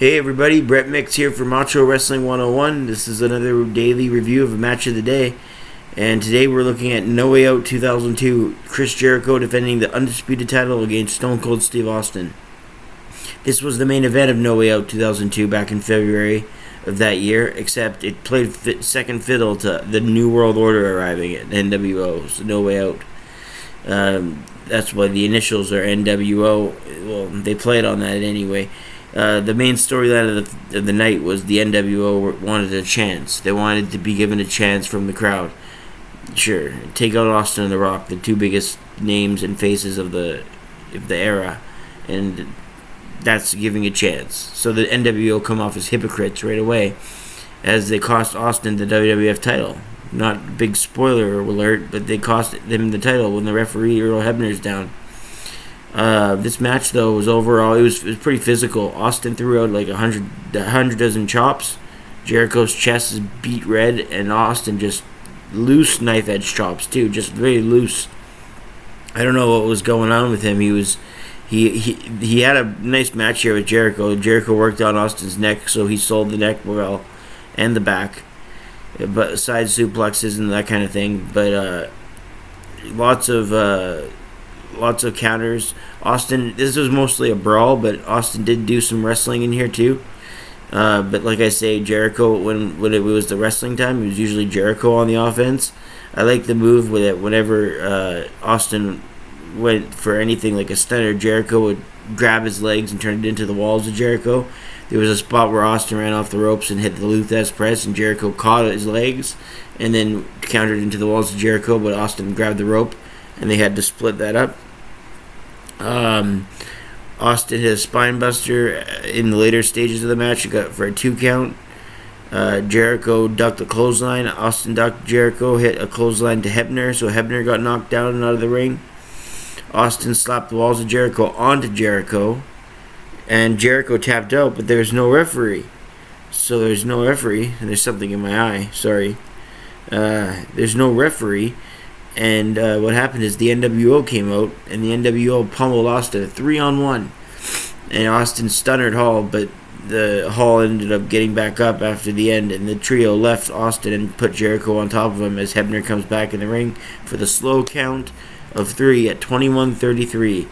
Hey everybody, Brett Mix here for Macho Wrestling 101. This is another daily review of a match of the day. And today we're looking at No Way Out 2002, Chris Jericho defending the Undisputed title against Stone Cold Steve Austin. This was the main event of No Way Out 2002 back in February of that year, except it played second fiddle to the New World Order arriving at NWO, so No Way Out. That's why the initials are NWO. Well, they played on that anyway. The main storyline of the night was the NWO wanted a chance. They wanted to be given a chance from the crowd. Sure, take out Austin and The Rock, the two biggest names and faces of the era, and that's giving a chance. So the NWO come off as hypocrites right away, as they cost Austin the WWF title. Not a big spoiler alert, but they cost them the title when the referee Earl Hebner's down. This match, though, was overall, it was pretty physical. Austin threw out like a hundred dozen chops. Jericho's chest is beat red, and Austin just loose knife edge chops too, just very loose. I don't know what was going on with him. He had a nice match here with Jericho. Jericho worked on Austin's neck, so he sold the neck well and the back, but side suplexes and that kind of thing. But lots of counters. Austin, this was mostly a brawl, but Austin did do some wrestling in here too. But like I say, Jericho, when it was the wrestling time, it was usually Jericho on the offense. I like the move with it. Whenever Austin went for anything like a stunner, Jericho would grab his legs and turn it into the walls of Jericho. There was a spot where Austin ran off the ropes and hit the Luthez press, and Jericho caught his legs and then countered into the walls of Jericho, but Austin grabbed the rope, and they had to split that up. Austin hit a spine buster in the later stages of the match. He got for a 2 count. Jericho ducked a clothesline. Austin ducked. Jericho hit a clothesline to Hebner, so Hebner got knocked down and out of the ring. Austin slapped the walls of Jericho onto Jericho, and Jericho tapped out, but there's no referee. So there's no referee, and there's something in my eye. Sorry. There's no referee. And what happened is the NWO came out, and the NWO pummeled Austin 3-on-1. And Austin stuttered Hall, but the Hall ended up getting back up after the end, and the trio left Austin and put Jericho on top of him as Hebner comes back in the ring for the slow count of 3 at 21:33.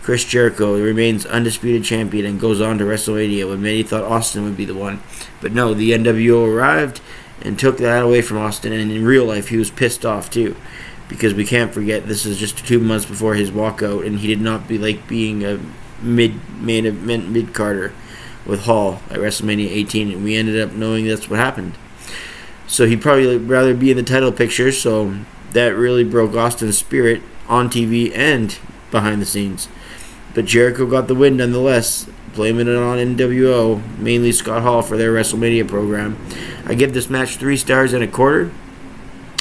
Chris Jericho remains undisputed champion and goes on to WrestleMania when many thought Austin would be the one. But no, the NWO arrived and took that away from Austin, and in real life he was pissed off too. Because we can't forget, this is just 2 months before his walkout, and he did not like being a mid-carder with Hall at WrestleMania 18, and we ended up knowing that's what happened. So he'd probably rather be in the title picture, so that really broke Austin's spirit on TV and behind the scenes. But Jericho got the win nonetheless, blaming it on NWO, mainly Scott Hall, for their WrestleMania program. I give this match 3 stars and a quarter.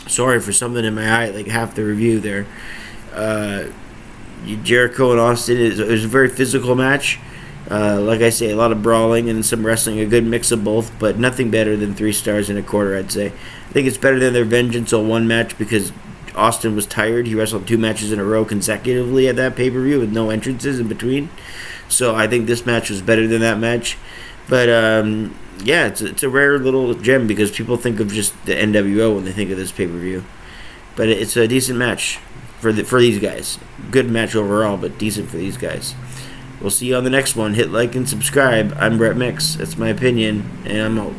Sorry for something in my eye, like half the review there. Jericho and Austin, it was a very physical match. Like I say, a lot of brawling and some wrestling, a good mix of both, but nothing better than 3 stars and a quarter, I'd say. I think it's better than their Vengeance on 1 match because Austin was tired. He wrestled 2 matches in a row consecutively at that pay-per-view with no entrances in between. So I think this match was better than that match. But yeah, it's a rare little gem because people think of just the NWO when they think of this pay-per-view. But it's a decent match for these guys. Good match overall, but decent for these guys. We'll see you on the next one. Hit like and subscribe. I'm Brett Mix. That's my opinion, and I'm out.